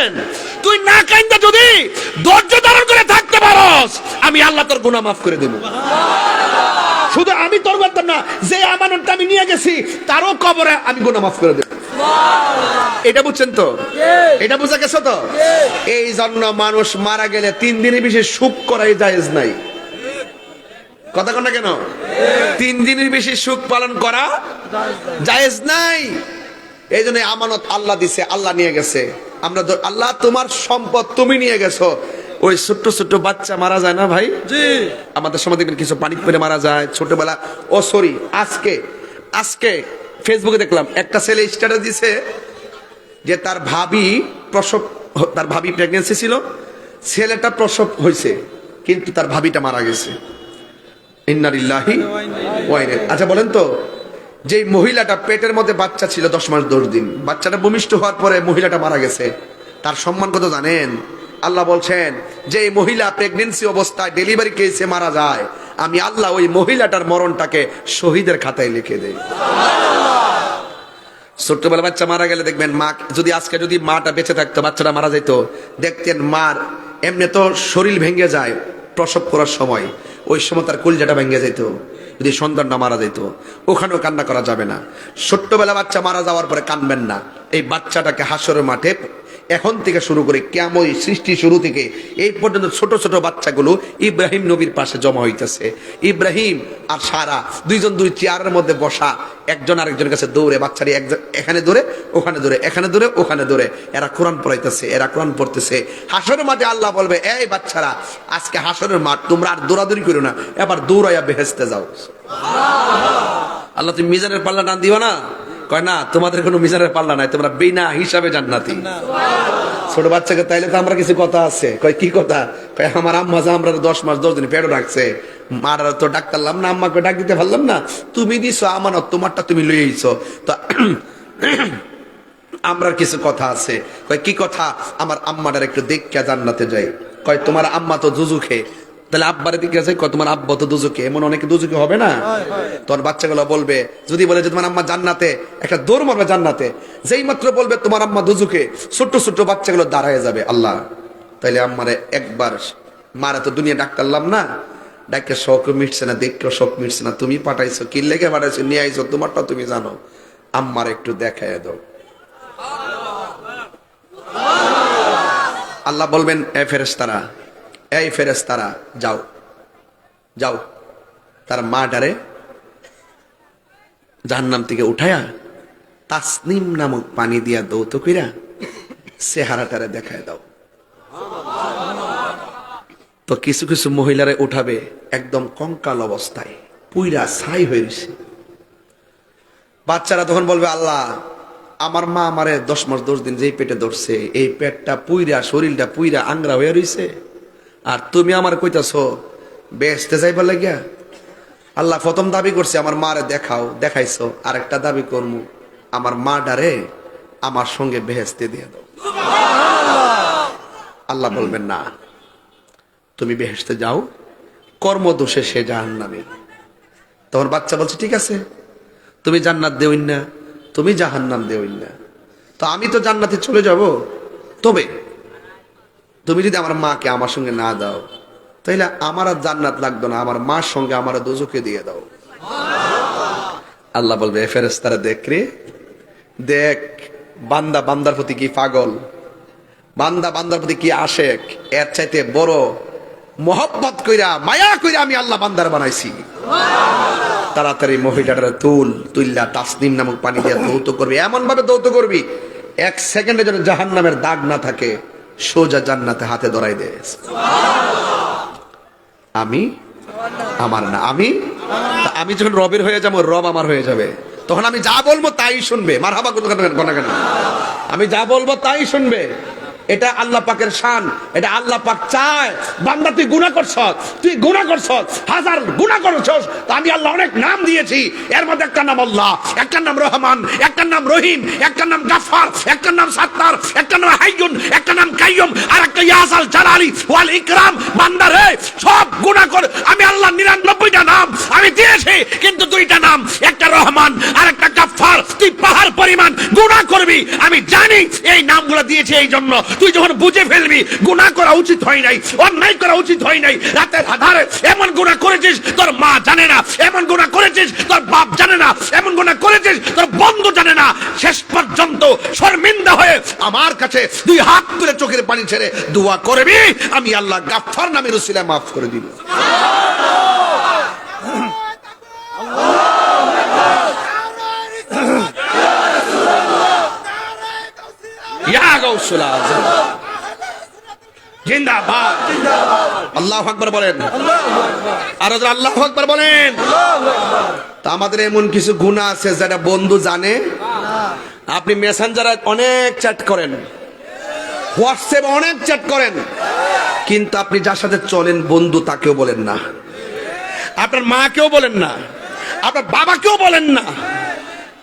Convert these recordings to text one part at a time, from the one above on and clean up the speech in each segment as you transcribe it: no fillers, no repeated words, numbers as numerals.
বলছেন তুই না কাইন্দা যদি ধৈর্য ধারণ করে থাকতে পারস, আমি আল্লাহ তোর গুনাহ মাফ করে দেব। শুধু আমি তোর করতাম না, যে আমানতটা আমি নিয়ে গেছি তারও কবরে আমি গুনাহ মাফ করে দেব। এটা বুঝছেন তো? এটা বুঝা গেছে তো? এই জন্য মানুষ মারা গেলে 3 দিনের বেশি শোক করাই জায়েজ নাই। কথা কন না কেন? 3 দিনের বেশি শোক পালন করা জায়েজ নাই। এই জন্য আমানত আল্লাহ দিছে, আল্লাহ নিয়ে গেছে। আমরা আল্লাহ তোমার সম্পদ তুমি নিয়ে গেছো। ওই ছোট্ট ছোট্ট বাচ্চা মারা যায় না ভাই? জি। আমাদের সময় দেখবেন কিছু পানি পড়ে মারা যায় ছোটবেলা। ও সরি, আজকে ফেসবুকে দেখলাম একটা ছেলে স্ট্যাটাস দিছে যে তার ভাবি প্রেগন্যান্সি ছিল, ছেলেটা প্রসব হয়েছে কিন্তু তার ভাবিটা মারা গেছে। ইন্না লিল্লাহি ওয়া ইন্না ইলাইহি। আচ্ছা বলেন তো, যে মহিলাটা পেটের মধ্যে বাচ্চা ছিল 10 মাস 10 দিন, বাচ্চাটা ভূমিষ্ঠ হওয়ার পরে মহিলাটা মারা গেছে, তার সম্মান কত জানেন? আল্লাহ বলছেন যে এই মহিলা প্রেগন্যান্সি অবস্থায় ডেলিভারি কেসে মারা যায়, আমি আল্লাহ ওই মহিলাটার মরণটাকে শহীদের খাতায় লিখে দেই। ছোট্টবেলা বাচ্চা মারা গেলে দেখবেন মা যদি আজকে যদি মাটা বেঁচে থাকতো, বাচ্চাটা মারা যেত, দেখতেন মার এমনি তো শরীর ভেঙে যায় প্রসব করার সময়, ওই সময় তার কলিজাটা ভেঙে যেত। যদি সন্তানটা মারা যেত, ওখানেও কান্না করা যাবে না। ছোট্টবেলা বাচ্চা মারা যাওয়ার পরে কাঁদবেন না। এই বাচ্চাটাকে হাসরের মাঠে এখন থেকে শুরু করে কিয়ামত সৃষ্টি শুরু থেকে এই পর্যন্ত ছোট ছোট বাচ্চাগুলো ইব্রাহিম নবীর পাশে জমা হইতেছে। ইব্রাহিম আর সারা দুই চেয়ারের মধ্যে বসা, একজন আরেকজনের কাছে দৌড়ে, বাচ্চারি একজন এখানে দৌড়ে ওখানে দৌড়ে, এখানে দৌড়ে ওখানে দৌড়ে, এরা কোরআন পড়াইতেছে, এরা কোরআন পড়তেছে। হাসরের মাঠে আল্লাহ বলবে, এই বাচ্চারা আজকে হাসরের মাঠ, তোমরা আর দৌড়াদৌড়ি করো না, এবার দৌড়াইয়া বেহেশতে যাও। আল্লাহ তুমি মিজানের পাল্লা টান দিও না? কয় না, তোমাদের কোনো মিজানের পাল্লা নাই, তোমরা বিনা হিসাবে জান্নাতি। ছোট বাচ্চাকে তাইলে তো আমরা কিছু কথা আছে। কয় কি কথা? কয় আমার আম্মা যা আমরা 10 মাস 10 দিন পেটে রাখছে, মার তো ডাক্তারলাম না, আম্মাকে ডাক দিতে পারলাম না, তুমি দিছো আমানত, তোমারটা তুমি লই আইছো, তো আমরার কিছু কথা আছে। কয় কি কথা? আমার আম্মাটার একটু দেখা জান্নাতে যাই। কয় তোমার আম্মা তো দুজুখে, তাহলে আব্বারে দিকে আছে, কয় তোমার আব্বা তো দুজুকে, এমন অনেকে দুজুকে হবে না? তোর বাচ্চাগুলো বলবে, যদি বলে যে তোমার আম্মা জান্নাতে, একটা দৌড় মারবে জান্নাতে। যেই মাত্র বলবে তোমার আম্মা দুজুকে, ছোট্ট ছোট্ট বাচ্চাগুলো দাঁড়ায় যাবে। আল্লাহ তাইলে আম্মারে একবার, মারা তো দুনিয়া ডাক্তারলাম না, ডাক্তার শখ মিটছে না, দেখো শখ মিটছে না, তুমি পাঠাইছো, কি লেগে পাঠাইছো, নিয়ে আইছো, তোমারটা তুমি জানো, আম্মার একটু দেখায় দাও। আল্লাহ বলবেন, এ ফেরেশতারা, এই ফেরেশতারা যাও যাও, তার মাটারে জাহান্নাম থেকে উঠায়া তাসনিম নামক পানি দিয়া দৌত কইরা চেহারাটারে দেখায় দাও। তো কিছু কিছু মহিলারে উঠাবে একদম কঙ্কাল অবস্থায়, পুইরা ছাই হয়েছে। বাচ্চারা তখন বলবে, আল্লাহ আমার মা আমারে 10 মাস 10 দিন যেই পেটে ধরছে, এই পেটটা পুইরা, শরীরটা পুইরা আংরা হয়ে রয়েছে, আর তুমি আমার কইতাছো বেহেশতে যাইবার লাগিয়া। আল্লাহ প্রথম দাবি করছে আমার মারে দেখাও, দেখাইছো, আরেকটা দাবি করমু, আমার মা ডারে আমার সঙ্গে বেহেশতে দিয়ে দাও। আল্লাহ বলবেন না, তুমি বেহেশতে যাও, কর্মদোষে সে জাহান্নামে। তখন বাচ্চা বলছে, ঠিক আছে, তুমি জান্নাত দেওইন না, তুমি জাহান্নাম দেওইন না, তো আমি তো জান্নাতে চলে যাব, তবে তুমি যদি আমার মাকে আমার সঙ্গে না দাও, তাইলে আমার আর জান্নাত লাগতো না, আমার মার সঙ্গে আমার দোজখে দিয়ে দাও। আল্লাহ বলবে, ফেরেশতারা দেখ রে, দেখ বান্দা বান্দার প্রতি কি পাগল, বান্দা বান্দার প্রতি কি আশেক, এর চাইতে বড় মোহব্বত কইরা মায়া কইরা আমি আল্লাহ বান্দার বানাইছি। তাড়াতাড়ি মহিলাটার তুল্লা তাসনিম নামক পানি দিয়ে দৌত করবি, এমন ভাবে দৌত করবি 1 সেকেন্ডে যেন জাহান্নামের দাগ না থাকে, সোজা জান্নাতে হাতে ধরাই দে। আমি আমার না, আমি যখন রবের হয়ে যাবো, রব আমার হয়ে যাবে, তখন আমি যা বলবো তাই শুনবে। মারহাবা কেন? আমি যা বলবো তাই শুনবে। এটা আল্লাহ পাকের শান, এটা আল্লাহ পাক চায়। বান্দা তুই গুনাহ করছস, হাজার গুনাহ করছস, তো আমি আল্লাহ অনেক নাম দিয়েছি, এর মধ্যে একটা নাম আল্লাহ, একটার নাম রহমান, একটার নাম রহিম, একটার নাম গাফফার, একটার নাম সাত্তার, একটার নাম হাইয়ুন, একটার নাম কাইয়ুম, আর একটা ইয়াসাল জালালি ওয়াল ইকরাম। বান্দারে সব গুনাহ করে আমি আল্লাহ 99টা নাম আমি দিয়েছি, কিন্তু দুইটা নাম, একটা রহমান আর একটা গাফফার। তুই পাহাড় পরিমাণ গুনাহ করবি, আমি জানি এই নামগুলো দিয়েছি এই জন্য। তুই যখন বুঝে ফেলবি গুনাহ করা উচিত হয় নাই, অন্যায় করা উচিত হয় নাই, রাতের আধারে এমন গুনাহ করেছিস তোর মা জানে না, এমন গুনাহ করেছিস তোর বাপ জানে না, এমন গুনাহ করেছিস তোর বন্ধু জানে না, শেষ পর্যন্ত শর্মিন্দা হয়ে আমার কাছে দুই হাত তুলে চোখের পানি ছেড়ে দোয়া করবি, আমি আল্লাহ গাফফার নামের উসিলায় মাফ করে দিব। ইয়া গাউসুল আযম জিন্দাবাদ, আল্লাহু আকবার বলেন, আর আল্লাহু আকবার বলেন। তা আমাদের এমন কিছু গুনাহ আছে যেটা বন্ধু জানে না। আপনি মেসেঞ্জারে অনেক চ্যাট করেন, হোয়াটসঅ্যাপে অনেক চ্যাট করেন, কিন্তু আপনি যার সাথে চলেন বন্ধু তাকেও বলেন না, আপনার মাকেও বলেন না, আপনার বাবাকেও বলেন না।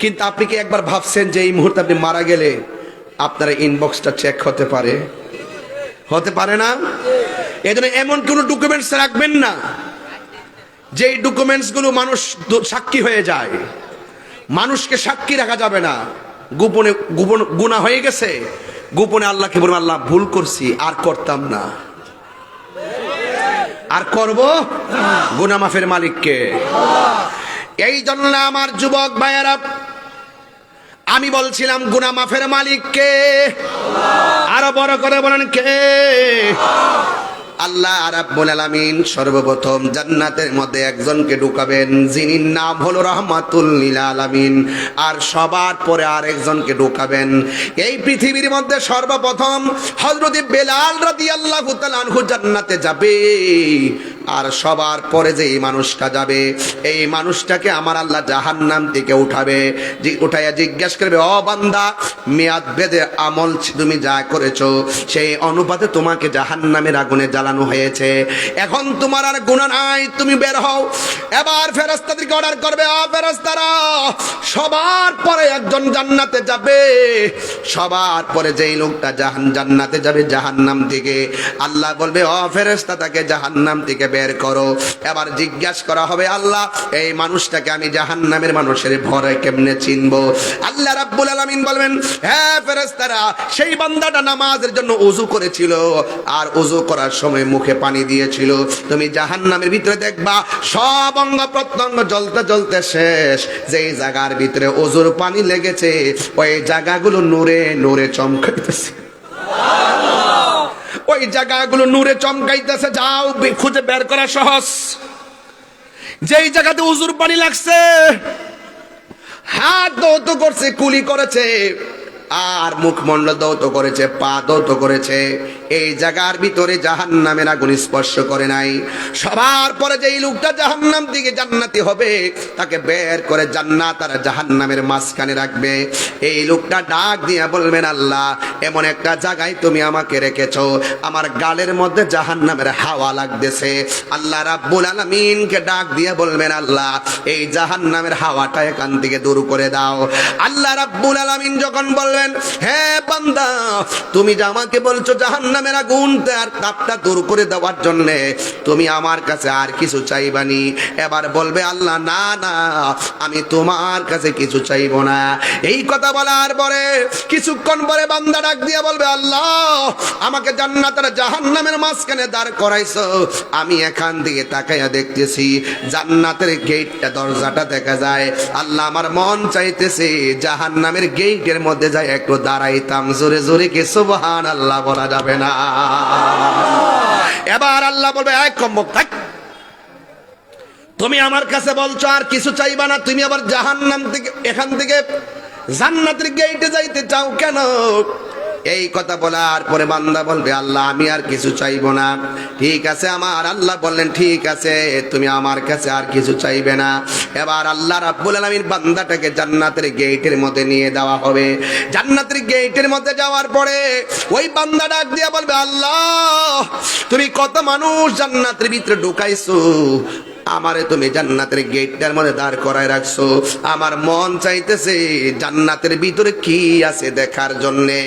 কিন্তু আপনি কি একবার ভাবছেন যে এই মুহূর্তে আপনি মারা গেলে আপনার ইনবক্সটা চেক হতে পারে? হতে পারে না? এজন্য এমন কোন ডকুমেন্টস রাখবেন না যেই ডকুমেন্টস গুলো মানুষ সাক্ষী হয়ে যায়। মানুষকে সাক্ষী রাখা যাবে না। গোপনে গোপন গুনাহ হয়ে গেছে, গোপনে আল্লাহকে বলবেন আল্লাহ ভুল করছি, আর করতাম না, আর করব গুনাহ মাফের মালিককে। এই জন্য আমার যুবক ভাইয়েরা আমি বলছিলাম গুনাহ মাফের মালিক কে? আরো বড় করে বলেন কে? আল্লাহ রাব্বুল আলামিন সর্বপ্রথম জান্নাতের মধ্যে একজনকে ঢুকাবেন, যিনি নাম হলো রাহমাতুল লিল আলামিন, আর সবার পরে আরেকজনকে ঢুকাবেন। এই পৃথিবীর মধ্যে সর্বপ্রথম হযরত বেলাল রাদিয়াল্লাহু তাআলা আনহু জান্নাতে যাবে, আর সবার পরে যে এই মানুষটা যাবে, এই মানুষটাকে আমার আল্লাহ জাহান্নাম থেকে উঠাবে, উঠাইয়া জিজ্ঞাসা করবে, ও বান্দা, মেয়াদ বেঁধে আমল তুমি যা করেছো সেই অনুপাতে তোমাকে জাহান্নামের আগুনে জ্বালানো হয়েছে, এখন তোমার আর গুনাহ নাই, তুমি বের হও। এবার ফেরেশতাদেরকে অর্ডার করবে, ও ফেরেশতারা, সবার পরে একজন জান্নাতে যাবে, সবার পরে যেই লোকটা জান্নাতে যাবে জাহান্নাম থেকে, আল্লাহ বলবে, ও ফেরেশতা, তাকে জাহান্নাম থেকে বের করো। এবার জিজ্ঞাসা করা হবে, আল্লাহ, এই মানুষটাকে আমি জাহান্নামের মানুষের ভরে কেমনে চিনবো? আল্লাহ রাব্বুল আলামিন বলবেন, হ্যাঁ ফেরেশতারা, সেই বান্দাটা নামাজের জন্য ওযু করেছিল, আর ওযু করার সময় মুখে পানি দিয়েছিল। তুমি জাহান্নামের ভিতরে দেখবা সব অঙ্গ প্রত্যঙ্গ জ্বলতে জ্বলতে শেষ, যেই জায়গার ভিতরে ওযুর পানি লেগেছে ওই জায়গাগুলো নূরে নূরে চমকাইতেছে, ওই জায়গাগুলো নূরে চমকাইতেছে। যাও, খুঁজে বের করা সহজ। যেই জায়গাতে ওযুর পানি লাগছে, হাত দৌত করছে, কুলি করেছে, আর মুখমণ্ডল দৌত করেছে, পা দৌত করেছে, এই জায়গার ভিতরে জাহান্নামের আগুন স্পর্শ করে নাই। সবার পরে যেই লোকটা জাহান্নাম থেকে জান্নাতি হবে, তাকে বের করে জান্নাত আর জাহান্নামের মাঝখানে রাখবে। এই লোকটা ডাক দিয়ে বলবেন, আল্লাহ, এমন একটা জায়গায় তুমি আমাকে রেখেছো, আমার গালের মধ্যে জাহান্নামের হাওয়া লাগতেছে। আল্লাহ রাব্বুল আলামিনকে ডাক দিয়ে বলবেন, আল্লাহ, এই জাহান্নামের হাওয়াটা এখান থেকে দূর করে দাও। আল্লাহ রাব্বুল আলামিন যখন বলবেন, হ্যাঁ বান্দা, তুমি যে আমাকে বলছো জাহান্নামের আগুন আর তাপটা দূর করে দেওয়ার জন্য, তুমি আমার কাছে আর কিছু চাইবানি? এবার বলবে, আল্লাহ, না না, আমি তোমার কাছে কিছু চাইবো না। এই কথা বলার পরে কিছুক্ষণ পরে বান্দা ডাক দিয়ে বলবে, আল্লাহ, আমাকে জান্নাত আর জাহান্নামের মাঝখানে দাঁড় করাইছো, আমি এখান থেকে তাকাইয়া দেখতেছি জান্নাতের গেটটা, দরজাটা দেখা যায়। আল্লাহ, আমার মন চাইতেছে জাহান্নামের গেটের মধ্যে যায় একটু দাঁড়াইতাম। জোরে জোরে কি সুবহানাল্লাহ বলা যাবে না? এবার আল্লাহ বলবে, এক কম্বক থাক, তুমি আমার কাছে বলছো আর কিছু চাইবা না, তুমি আবার জাহান্নাম থেকে এখান থেকে জান্নাতের গেটে যাইতে চাও কেন? এই কথা বলার পরে বান্দা বলবে, আল্লাহ, আমি আর কিছু চাইবো না। ঠিক আছে, আমার আল্লাহ বললেন, ঠিক আছে, তুমি আমার কাছে আর কিছু চাইবে না। এবার আল্লাহ রাব্বুল আলামিন বান্দাটাকে জান্নাতের গেটের মধ্যে নিয়ে দেওয়া হবে। জান্নাতের গেটের মধ্যে যাওয়ার পরে ওই বান্দা ডাক দিয়ে বলবে, আল্লাহ, তুমি কত মানুষ জান্নাতের ভিতরে ঢুকাইছো, আমারে তুমি জান্নাতের গেটটার মধ্যে দাঁড় করায় রাখছো, আমার মন চাইতেছে জান্নাতের ভিতরে কি আছে দেখার জন্যে।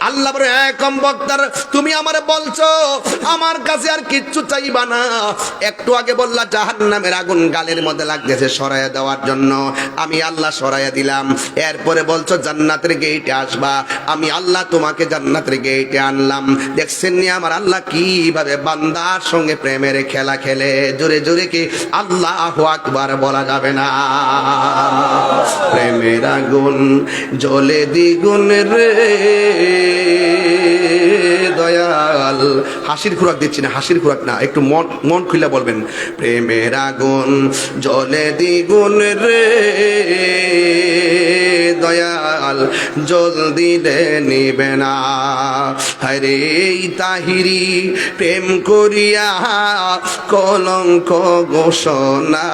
আল্লাহ বলে, কম বক্তার, তুমি আমারে বলছো আমার কাছে আর কিচ্ছু চাইবা না। একটু আগে বললা জাহান্নামের আগুন গালের মধ্যে লাগতেছে, সরাইয়া দেওয়ার জন্য আমি আল্লাহ সরাইয়া দিলাম। এরপরে বলছো জান্নাতের গেটে আসবা, আমি আল্লাহ তোমাকে জান্নাতের গেটে আনলাম। দেখছেন নি আমার আল্লাহ কিভাবে বান্দার সঙ্গে প্রেমের খেলা খেলে। জোরে জোরে কি আল্লাহু আকবার বলা যাবে না? প্রেমের আগুন জ্বলে দ্বিগুণ রে দয়াল। হাসির খোরাক দিচ্ছি না, হাসির খোরাক না, একটু মন খুলে বলবেন, প্রেমের আগুন জ্বলে দ্বিগুণ রে দয়াল, জলদি দে নিবে না। হরে তাহিরি প্রেম করিয়া কলঙ্ক ঘোষণা,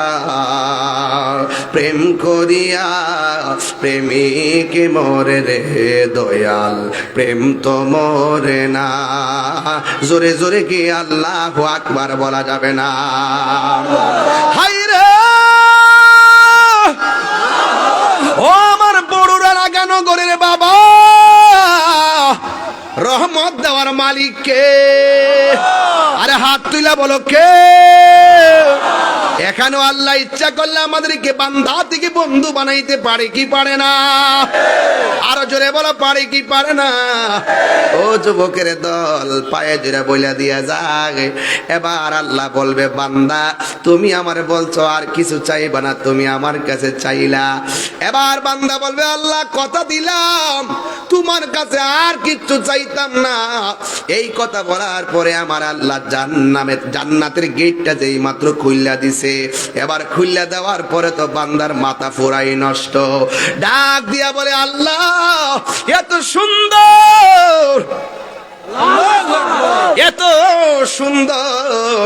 প্রেম করিয়া প্রেমিক মরে রে দয়াল, প্রেম তো মরে না। জোরে জোরে কি আল্লাহু আকবার বলা যাবে না? হায় রে ও আমার বড়ুরা লাগানো গরের বাবা, রহমত দেওয়ার মালিক কে? আরে হাত তুইলা বলো কে? এখানেও আল্লাহ ইচ্ছা করলে আমাদেরকে বান্দা থেকে বন্ধু বানাইতে পারে কি পারে না? আরো জোরে বলো, পারে কি পারে না? ও যুবকের দল, পায়ে জোরে বইলা দিয়া যাক। এবার আল্লাহ বলবে, বান্দা তুমি আমারে বলছো আর কিছু চাইবা না, তুমি আমার কাছে চাইলা। এবার বান্দা বলবে, আল্লাহ কথা দিলাম তোমার কাছে আর কিচ্ছু চাইতাম না। এই কথা বলার পরে আমার আল্লাহ জান্নাতের গেটটা যেই মাত্র খুইলা দিছে, এবার খুইলা দেওয়ার পরে তো বান্দার মাথা ফুরাই নষ্ট। ডাক দিয়া বলে, আল্লাহ এত সুন্দর, এত সুন্দর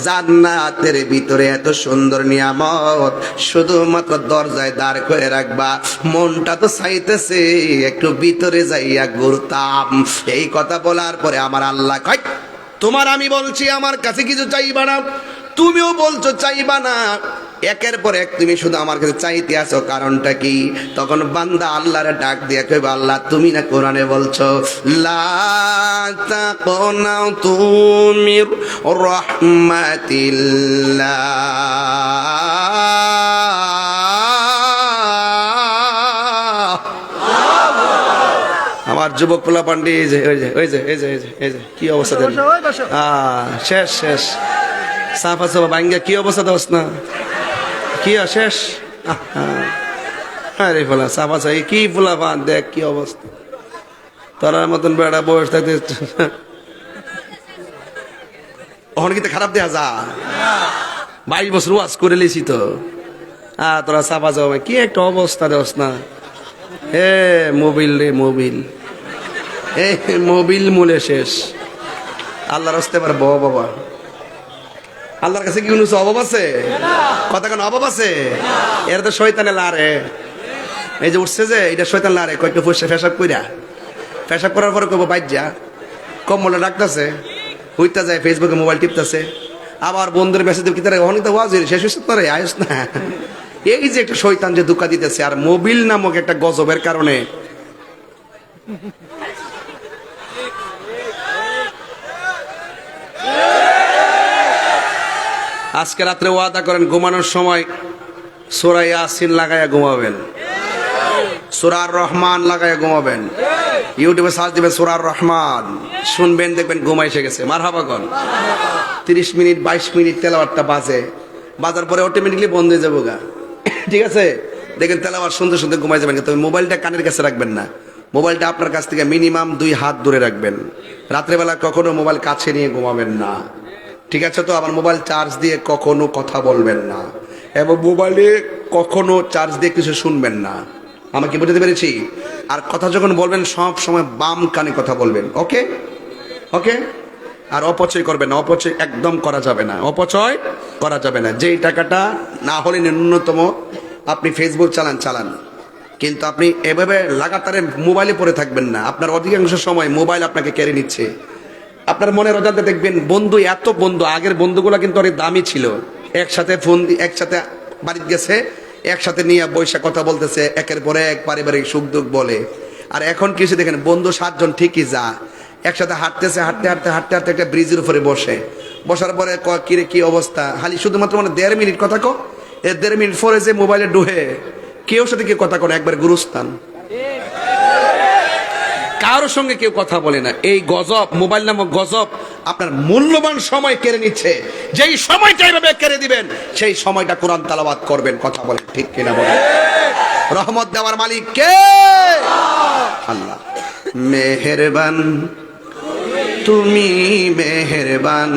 জান্নাতের ভিতরে এত সুন্দর নিয়ামত, শুধুমাত্র দরজায় দাঁড় করে রাখবা, মনটা তো চাইতেছে একটু ভিতরে যাইয়া ঘুরতাম। এই কথা বলার পরে আমার আল্লাহ কয়, তোমার আমি বলছি আমার কাছে কিছু চাইবা না, তুমিও বলছো চাইবা না, একের পর এক তুমি শুধু আমার কাছে চাইতে আসো, কারণটা কি? তখন বান্দা আল্লাহরে ডাক দিয়ে কইবে, আল্লাহ তুমি না কোরআনে বলছো লা তাকুনাতু মির রাহমাতিল্লাহ। আমার যুবক পোলা পান্ডি ওই যে কি অবস্থা দেন? শেষ শেষ সাফা সাফা ভাঙ্গা কি অবস্থা দোস না কি শেষ? আরে ফোলা সাফা সাফা কি ফোলা পান দেখ কি অবস্থা, তোরার মতন বেড়া বয়স থাকতে ওখানে কিন্তু খারাপ দেখা যা। 22 বছর ওয়াজ করে লিছি তো, তোরা সাফা যাবে কি একটা অবস্থা দোস না। হে মোবিল রে মোবিল, মোবিল মূলে শেষ। আল্লাহর হস্তে পারে বাবা, আল্লাহর কাছে কি কোনো অভাব আছে? কথা কেন অভাব আছে? এর তো শয়তানে লারে, এই যে উঠছে যে এটা শয়তান লারে, কয়েকটা ফুসে ফেসাব কইরা, ফেসাব করার পরে কব বাইর যা, কম্বলে ডাকতেছে, হইতা যায় ফেসবুকে মোবাইল টিপতেছে, আবার বন্ধুর মেসেজ কি তারা অনেক তো ওয়াজ শেষ হচ্ছে তোরে আয়স না। এই যে একটা শয়তান যে ধোঁকা দিতেছে, আর মোবিল নামক একটা গজবের কারণে আজকে রাত্রে ওয়াদা করেন ঘুমানোর সময় সূরা ইয়াসিন লাগায়া ঘুমাবেন, সূরা রহমান লাগায়া ঘুমাবেন, ইউটিউবে সার্চ দিবেন সূরা রহমান, শুনবেন দেখবেন ঘুম এসে গেছে। মারহাবা কোন 30 মিনিট 22 মিনিট তেলাওয়াতটা বাজার পরে অটোমেটিকলি বন্ধ হয়ে যাবো গা, ঠিক আছে? দেখেন তেলাওয়াত শুনতে শুনতে ঘুমাই যাবেন, তবে মোবাইলটা কানের কাছে রাখবেন না, মোবাইলটা আপনার কাছ থেকে মিনিমাম 2 হাত দূরে রাখবেন। রাত্রেবেলা কখনো মোবাইল কাছে নিয়ে ঘুমাবেন না, ঠিক আছে? তো আবার মোবাইল চার্জ দিয়ে কখনো কথা বলবেন না, এবং মোবাইলে কখনো চার্জ দিয়ে কিছু শুনবেন না। আমাকে বুঝতে পেরেছি? আর কথা যখন বলবেন সব সময় বাম কানে কথা বলবেন, ওকে ওকে? আর অপচয় করবেন না, অপচয় একদম করা যাবে না, অপচয় করা যাবে না। যেই টাকাটা না হলে ন্যূনতম আপনি ফেসবুক চালান, কিন্তু আপনি এভাবে লাগাতারে মোবাইলে পড়ে থাকবেন না। আপনার অধিকাংশ সময় মোবাইল আপনাকে কেড়ে নিচ্ছে। আপনার মনের অজান্তে দেখবেন বন্ধু, এত বন্ধু, আগের বন্ধুগুলো কিন্তু অনেক দামি ছিল, একসাথে একসাথে বাড়িতে গেছে, একসাথে নিয়ে বৈশা কথা বলতেছে, একের পরে এক পারিবারিক সুখ দুঃখ বলে। আর এখন কিছু দেখেন, বন্ধু 7 জন ঠিকই যা একসাথে হাঁটতেছে, হাঁটতে হাঁটতে হাঁটতে হাঁটতে একটা ব্রিজের উপরে বসার পরে কিরে কি অবস্থা, খালি শুধুমাত্র মানে 1.5 মিনিট কথা কো, 1.5 মিনিট পরে যে মোবাইলে ডুহে কেউ সাথে কেউ কথা করে, একবার গুরুস্থান, কারোর সঙ্গে কেউ কথা বলে না। এই গজব, মোবাইল নামক গজব আপনার মূল্যবান সময় কেড়ে নিচ্ছে। যেই সময়টা এইভাবে কেড়ে দিবেন, সেই সময়টা কোরআন তেলাওয়াত করবেন, কথা বলেন ঠিক কিনা বলেন? রহমত দেওয়ার মালিক কে? আল্লাহ। মেহেরবান তুমি, মেহেরবান,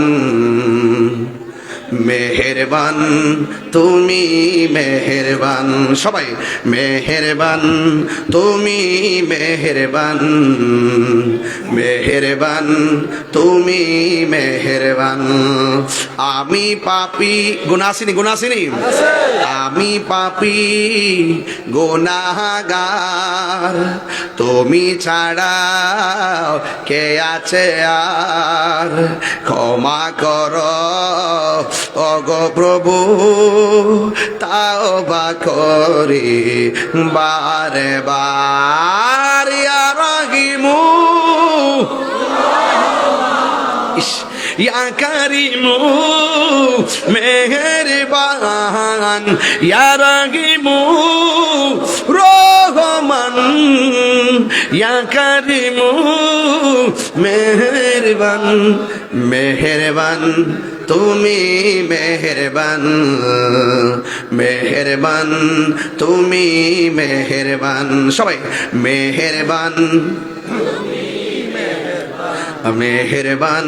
মেহেরবান তুমি, মেহেরবান, সবাই মেহেরবান তুমি, মেহেরবান, মেহেরবান তুমি, মেহেরবান। আমি পাপী, গুনাহগার, গুনাহগার, আমি পাপী গুনাহগার, তুমি ছাড়া কে আছে আর, ক্ষমা করো ওগো প্রভু, তাওবা করি বারে বার, ইয়া রাহিমু, ইয়া কারিমু, মেহেরবান, ইয়া রাহিমু রহমান, ইয়া কারিমু মেহেরবান, মেহেরবান তুমি, মেহেরবান, মেহেরবান তুমি, মেহেরবান, সবাই মেহেরবান, মেহেরবান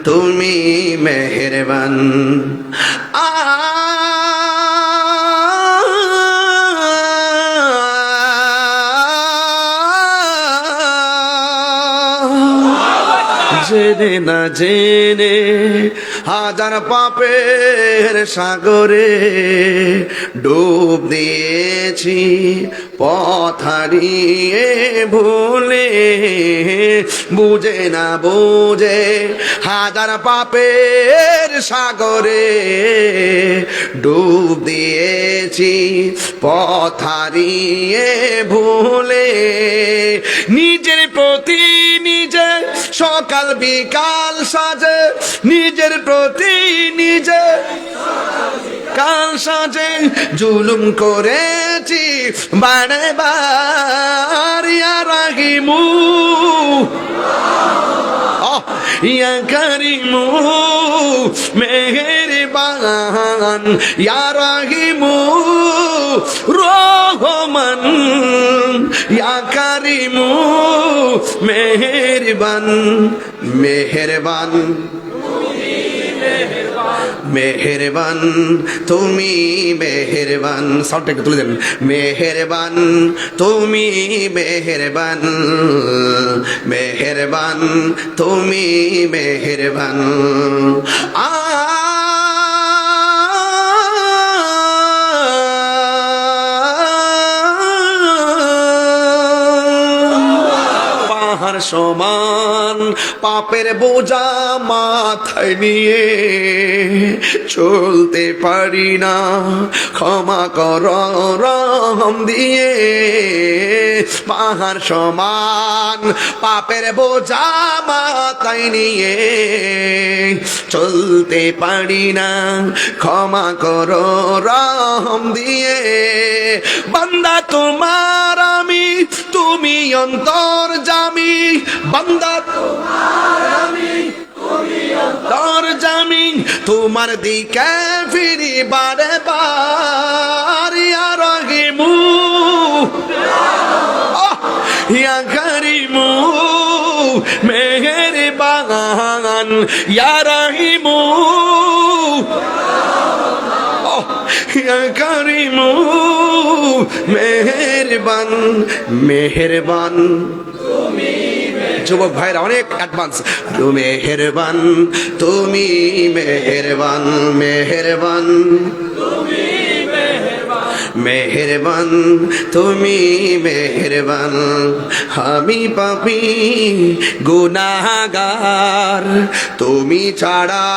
তুমি, মেহেরবান। জেনে না জেনে হাজার পাপের সাগরে ডুব দিয়েছি, পথ হারিয়ে ভুলে, বুঝে না বুঝে হাজার পাপের সাগরে ডুব দিয়েছি, পথ হারিয়ে ভুলে, নিজের প্রতি নিজে সকাল বিকাল সাজে, নিজের প্রতি নিজে কাল সাজে জুলুম করেছি বারে বার, ইয়া রাহিমু, ইয়া কারিমু মেহেরবান, ইয়া রাহিমু রহমান, ইয়া কারিমু মেহেরবান, মেহেরবান, মেহেরবান তুমি, মেহেরবান, সাউন্ডটা একটু তুলে দেন, মেহেরবান তুমি, মেহেরবান, মেহেরবান তুমি, মেহেরবান। পাহাড় সমান পাপের বোঝা মাথায় নিয়ে চলতে পারি না, ক্ষমা কর রহম দিয়ে, পাহাড় সমান পাপের বোঝা মাথায় নিয়ে চলতে পারি না, ক্ষমা কর রহম দিয়ে, বান্দা তোমার আমি, তুমি অন্তর্যামী, বান্দা তোমার আমি, তুমি অন্তর্যামী, তোমার দিকে ফিরি বারে বার, ইয়া রাহিমু, ইয়া কারিমু মেহেরবান, ইয়া রাহিমু, ইয়া কারিমু মেহেরবান, মেহেরবান যুবক ভাইরা অনেক অ্যাডভান্স, মেহেরবান তুমি, মেহেরবান, মেহেরবান মেহেরবান তুমি মেহেরবান, আমি পাপী গুনাহগার, তুমি ছাড়া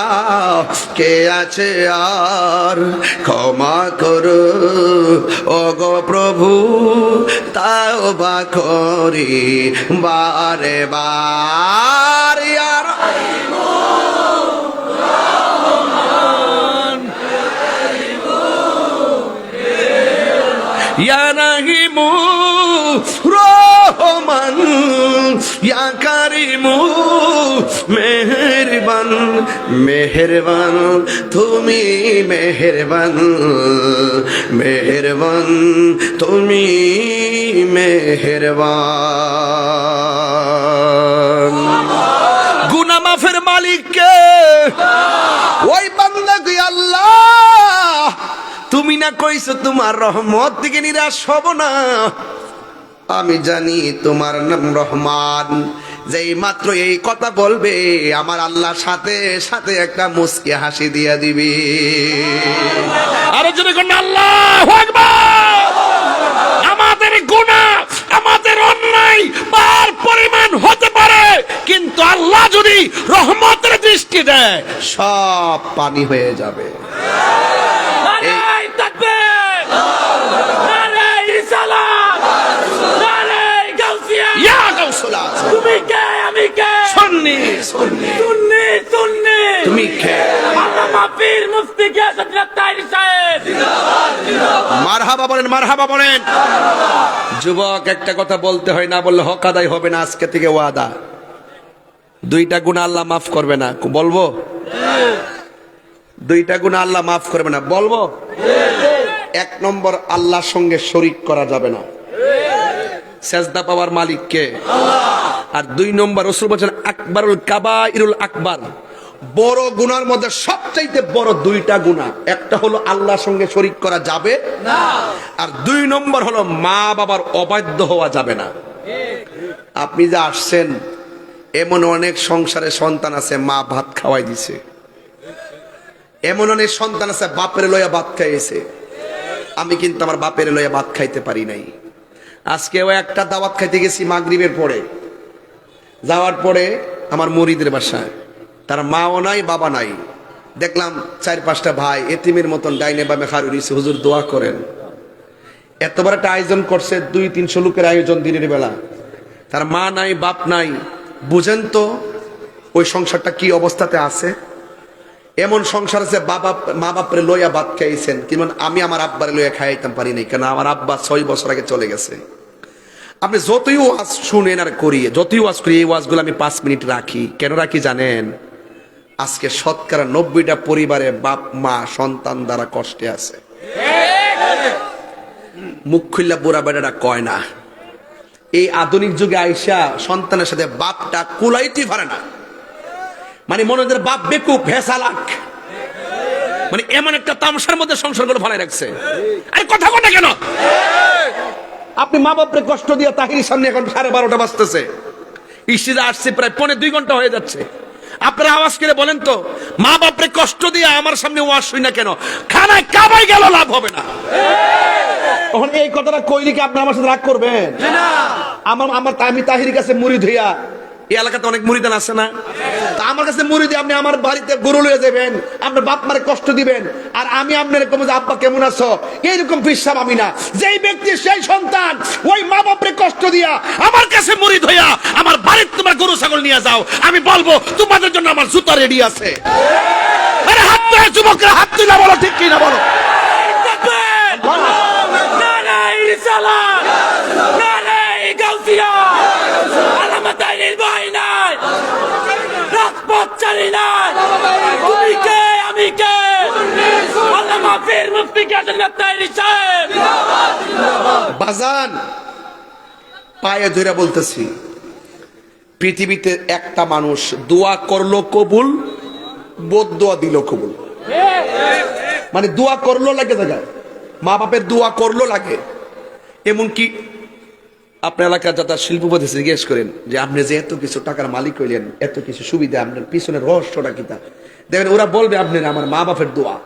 কে আছে আর, ক্ষমা করো ওগো প্রভু, তাওবা করি বারে বার। ইয়া রাহিমু রহমান, ইয়া কারিমু মেহেরবান, মেহেরবান তুমি মেহেরবান, মেহেরবান তুমি মেহেরবান। গুনাহ মাফের মালিক কে? ওই বান্দা কি আল্লাহ, তুমি না কইছো তোমার রহমত থেকে নিরাশ হব না। আমি জানি তোমার নাম রহমান, যেই মাত্র এই কথা বলবে আমার আল্লাহ সাথে সাথে একটা মুস্কি হাসি দিয়া দিবে। আরো জোরে কোন আল্লাহু আকবার। আমাদের গুনাহ, আমাদের অন্যায় পার পরিমাণ হতে পারে, কিন্তু আল্লাহ যদি রহমতের দৃষ্টি দেয় সব পানি হয়ে যাবে। তুমি কে? আমি কে? সুন্নি সুন্নি সুন্নি সুন্নি। তুমি কে? আল্লামা পীর মুফতি গিয়াসউদ্দিন তাহেরী সাহেব। মারহাবা বলেন, মারহাবা বলেন। যুবক, একটা কথা বলতে হয়, না বললে হক আদায় হবে না। আজকে থেকে ওয়াদা, দুইটা গুনাহ আল্লাহ মাফ করবে না। বলবো? দুইটা গুনাহ আল্লাহ মাফ করবে না, বলবো? এক নম্বর, আল্লাহর সঙ্গে শরীক করা যাবে না। সেজদা পাওয়ার মালিক কে? আর দুই নম্বর, রাসূল বলেন আকবারুল কাবাইরুল আকবার, বড় গুনার মধ্যে সবচাইতে বড় দুইটা গুনাহ, একটা হলো আল্লাহর সঙ্গে শরীক করা যাবে না, আর দুই নম্বর হলো মা বাবার অবাধ্য হওয়া যাবে না। আপনি যে আসছেন, এমন অনেক সংসারে সন্তান আছে মা ভাত খাওয়াই দিছে, এমন অনেক সন্তান আছে বাপের লইয়া ভাত খাইয়েছে। আমি কিন্তু আমার বাপের লইয়া ভাত খাইতে পারি নাই। আজকে ওই একটা দাওয়াত খাইতে গেছি মাগরিবের পরে, যাওয়ার পরে আমার মুরিদের বাসায়, তার মাও নাই বাবা নাই, দেখলাম 4-5টা ভাই এতিমের মতন ডাইনে বামে খাড়ি রইছে, হুজুর দোয়া করেন। এত বড় একটা আয়োজন করছে, 200-300 লোকের আয়োজন দিনের বেলা, তার মা নাই বাপ নাই। বুঝেন তো ওই সংসারটা কি অবস্থাতে আছে? এমন সংসার আছে মা বাপরে লইয়া ভাত খাইছেন, কিন্তু আমি আমার আব্বারে লইয়া খাইতাম পারি নাই, কেন আমার আব্বা 6 বছর আগে চলে গেছে। আপনি যতই ওয়াজ শুনেন আর করি, যতই ওয়াজ করি, এই ওয়াজগুলো আমি 5 মিনিট রাখি। কেন রাখি জানেন? আজকে শতকরা 90টা পরিবারে বাপ মা সন্তান দ্বারা কষ্টে আছে। মুখ খুললা বুড়া বেটাটা কয় না। এই আধুনিক যুগে আইসা সন্তানের সাথে বাপটা কুলাইতে পারে না, মানে মনে হয় বাপ বেকুব ভেসালাক, মানে এমন একটা তামসার মধ্যে সংসারগুলো ভালাই রাখছে। আরে কথা কথা কেন? আপনি মা বাপরে কষ্ট দিয়ে তাহিরির সামনে এখন 12:30 বাজতেছে, ইস্তিজা আসছে প্রায় 2.25 ঘন্টা হয়ে যাচ্ছে। আপনারা আওয়াজ করে বলেন তো, মা বাপরে কষ্ট দিয়ে আমার সামনে ওয়াজ শুই না কেন? খানায় কাবাই গেল লাভ হবে না। তখন এই কথাটা কইলে কি আপনি আমার সাথে রাগ করবেন? না। আমি তাহিরির কাছে মুরিদ হইয়া, এই এলাকাতে অনেক মুরিদান আছে না, তা আমার কাছে মুরিদ, আপনি আমার বাড়িতে গরু লয়ে যাবেন, আপনার বাপ মারে কষ্ট দিবেন, আর আমি আপনার এরকম যে আব্বা কেমন আছো এইরকম পিসাব আমি না। যেই ব্যক্তি সেই সন্তান ওই মা বাপরে কষ্ট দিয়া আমার কাছে মুরিদ হইয়া আমার বাড়িতে তোমার গরু ছাগল নিয়ে যাও, আমি বলবো তোমাদের জন্য আমার জুতা রেডি আছে। আরে হাত তুলে যুবকরা, হাত তুলে বলো, ঠিক কি না বলো? বাজান পায়ে ধরে বলতেছি, পৃথিবীতে একটা মানুষ দোয়া করলো কবুল, বদদোয়া দিল কবুল। মানে দোয়া করলো লাগে জায়গায়, মা বাপের দোয়া করলো লাগে। এমনকি আপনার এলাকার যারা শিল্পপতি জিজ্ঞেস করেন যে আপনি যে এত কিছু টাকার মালিক হইলেন, এত কিছু সুবিধা, আপনার পিছনের রহস্যটা কিতা, দেখেন ওরা বলবে আপনার আমার মা বাপের দোয়া।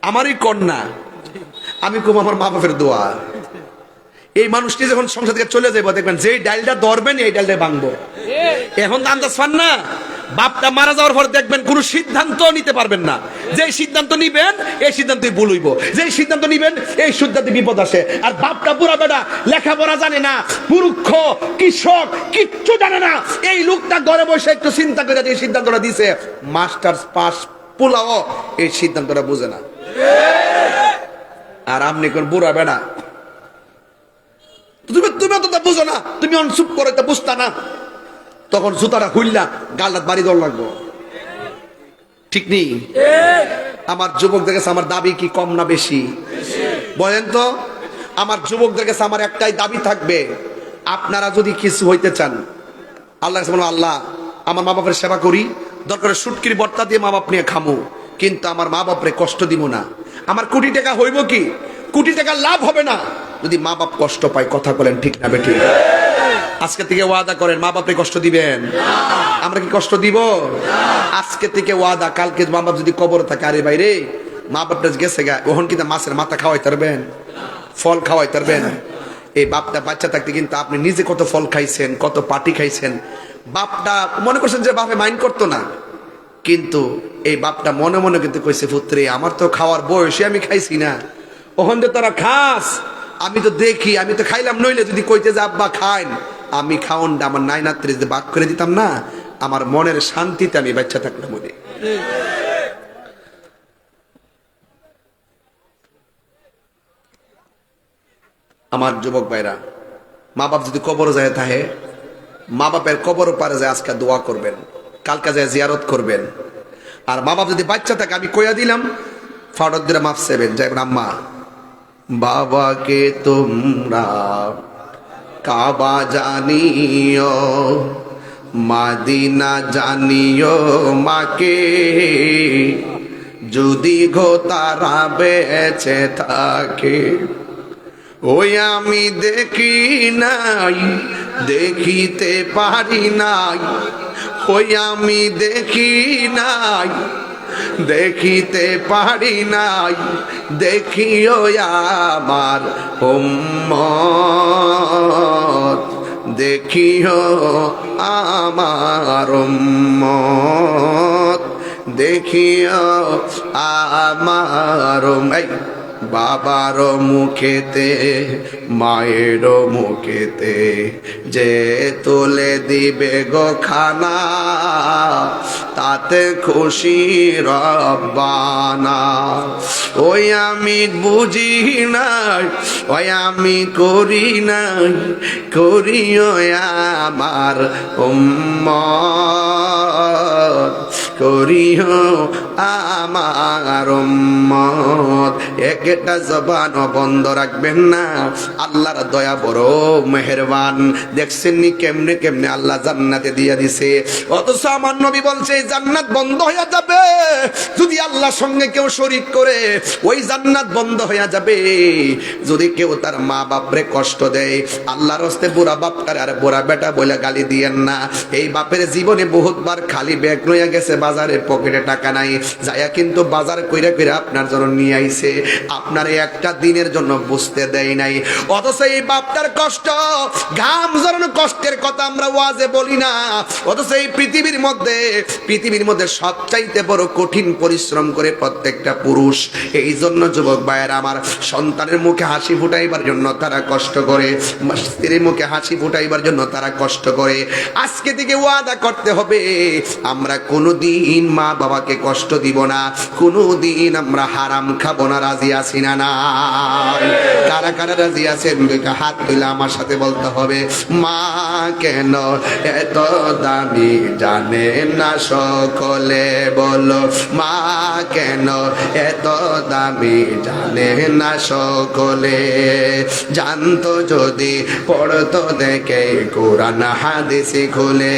আমারই কন্যা আমি খুব আমার মা বাপের দোয়া। এই মানুষটি যখন সংসার থেকে চলে যাবো দেখবেন যে ডালটা ধরবেন এই ডালটা ভাঙবো। এখন তো আন্দাজ পান না, বাপটা মারা যাওয়ার পর দেখবেন কোন সিদ্ধান্ত নিতে পারবেন না। যে সিদ্ধান্ত নিবেন এই সিদ্ধান্তই ভুল হইব, যে সিদ্ধান্ত নিবেন এই সিদ্ধান্তে বিপদ আসে। আর বাপটা বুড়া বেটা, লেখাপড়া জানে না, মূর্খ, কৃষক, কিচ্ছু জানে না। এই লোকটা ঘরে বসে একটু চিন্তা করে যে সিদ্ধান্তটা দিছে, মাস্টার্স পাস পোলাও এই সিদ্ধান্তটা বুঝে না। আর আপনি কোন বুড়া বেটা, তুমি তো তা বুঝো না, তুমি অনসুপ করে তা বুঝতা না, তখন জুতাটা খুললা গালটা বাড়ি দৌড় লাগবো। ঠিক নেই? আমার যুবকদের কাছে আমার দাবি কি কম না বেশি বলেন তো? আমার যুবকদের কাছে আমার একটাই দাবি থাকবে, আপনারা যদি কিছু হইতে চান, আল্লাহ কাছে বলুন, আল্লাহ আমার মা বাপের সেবা করি, দরকার শুটকির বর্তা দিয়ে মা বাপ নিয়ে খামো, কিন্তু আমার মা বাপরে কষ্ট দিব না। আমার কোটি টাকা হইব কি, কোটি টাকা লাভ হবে না যদি মা বাপ কষ্ট পায়। কথা বলেন ঠিক না বেঠিক? আজকে থেকে ওয়াদা করেন মা বাপরে কষ্ট দিবেন। আমরা কি কষ্ট দিব? আজকে থেকে ওয়াদা, কালকে মা বাপ যদি কবর থাকে, আরে বাইরে মা বাপটা গেছে গা, ওহন কিন্তু মাছের মাথা খাওয়াই পারবেন, ফল খাওয়াই পারবেন। এই বাপটা বাচ্চা থাকতে কিন্তু আপনি নিজে কত ফল খাইছেন, কত পাটি খাইছেন। বাপটা মনে করছেন যে বাপে মাইন্ড করতো না, কিন্তু এই বাপটা মনে মনে কিন্তু কইছে, পুত্রে আমার তো খাওয়ার বয়সে আমি খাইছি না, ওখান তো তারা খাস, আমি তো দেখি, আমি তো খাইলাম। নইলে যদি কইতে যে আব্বা খাইন, আমি খাওনটা আমার নাইনাত্রে যদি বাক করে দিতাম না, আমার মনের শান্তিতে আমি বাচ্চা থাকলাম। মনে আমার যুবক ভাইরা, মা বাপ যদি কবর যায় থাকে, মা বাপের কবর পারে যায় আজকে দোয়া করবেন, কালকে যায় জিয়ারত করবেন। আর মা বাপ যদি বাচ্চা থাকে, আমি কইয়া দিলাম, ফাটক দিলে মাফ চাইবেন, যাইবেন আম্মা বাবাকে তোমরা কাবা জানিও, মাদিনা জানিও মাকে, যদি গো তারা বেঁচে থাকে। ওই আমি দেখি নাই, দেখিতে পারি নাই, ওই আমি দেখি নাই, দেখিতে পারি নাই, দেখিও আমার উম্মত, দেখিও আমার উম্মত, দেখিও আমার বাবার মুখেতে, মায়ের মুখেতে যে তুলে দিবে গো খানা, তাতে খুশি রব্বানা। ওই আমি বুঝি নাই, ওই আমি করি নাই, করিও আমার উম্মত, করিও আমার উম্মত। একটা জবান বন্ধ রাখবেন না, আল্লাহর দয়া বড় মেহেরবান। দেখছেন নি কেমনে কেমনে আল্লাহ জান্নাতে দিয়া দিছে, অথচ আমার নবী বলছে জান্নাত বন্ধ হয়ে যাবে যদি আল্লাহর সঙ্গে কেউ শরীক করে, ওই জান্নাত বন্ধ হয়ে যাবে যদি কেউ তার মা বাপরে কষ্ট দেয়। আল্লাহর হস্তে বুড়া বাপটারে আর বুড়া বেটা বলে গালি দিয়েন না। এই বাপের জীবনে বহুতবার খালি ব্যাগ লইয়া গেছে বাজারে, পকেটে টাকা নাই, যাইয়া কিন্তু বাজার কইরা কইরা আপনার জন্য নিয়ে আইছে, আপনার একটা দিনের জন্য বুঝতে দেয় নাই। অথচ এই বাপটার কষ্ট, ঘাম ঝরানো কষ্টের কথা আমরা ওয়াজে বলি না। অথচ এই পৃথিবীর মধ্যে সবচাইতে বড় কঠিন পরিশ্রম করে প্রত্যেকটা পুরুষ। এই জন্য যুবক ভাইয়েরা আমার, সন্তানের মুখে হাসি ফুটাইবার জন্য তারা কষ্ট করে, স্ত্রীর মুখে হাসি ফুটাইবার জন্য তারা কষ্ট করে। আজকে থেকে ওয়াদা করতে হবে, আমরা কোনোদিন মা বাবাকে কষ্ট দিব না, কোনোদিন আমরা হারাম খাবো না। রাজি আছি না নাই? কারা কারা রাজি আছেন দুইটা হাত তুলে আমার সাথে বলতে হবে, মা কেন এত দামি জানে না সকলে, বলো মা কেন এত দামি জানে না সকলে। জানতো যদি পড়তো দেখে কোরআন হাদিস খুলে,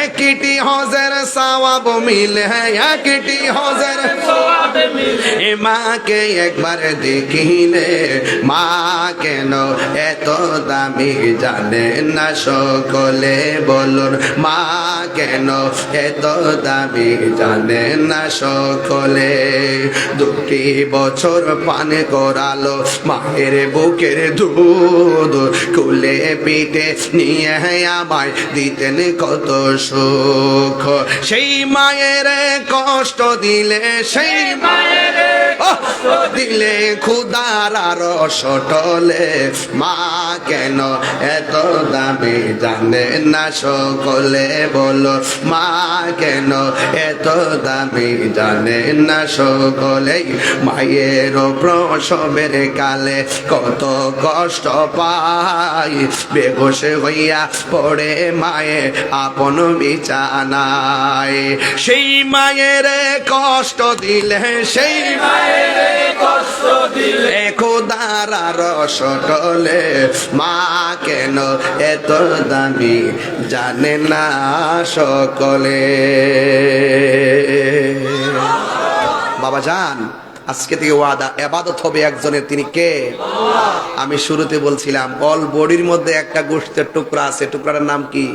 একটি হজের সওয়াব মিলে, একটি হজের সওয়াব মিলে। মাকে একবার দেখিলে, মা কেন এত দামি জানে না সকলে, বলুন মা কেন এত দামি জানে না সকলে। 2 বছর পান করালো মায়ের বুকের দুধ, কুলে পিঠে নিয়ে আমায় দিতেন কত সুখ। সেই মায়ের কষ্ট দিলে, সেই মায়ের কষ্ট দিলে ক্ষুধার আর সটলে। মা কেন এত দামি জানে না সকলে, বলো মা কেন এত দামি জানে না সকলে। মায়ের প্রসবের কালে কত কষ্ট পাই, বেহুশ হইয়া পড়ে মায়ে আপন বিছানায়। সেই মায়ের কষ্ট দিলে, সেই মায়ের কষ্ট দিলে খোদার রসটলে। মা কেন এত দামি জানে না সকলে। বাবা জান, আজকে থেকে ওয়াদা, ইবাদত হবে একজনের, তিনি কে? আমি শুরুতে বলছিলাম অল বডির মধ্যে একটা গোশতের টুকরা আছে, টুকরাটার নাম কি?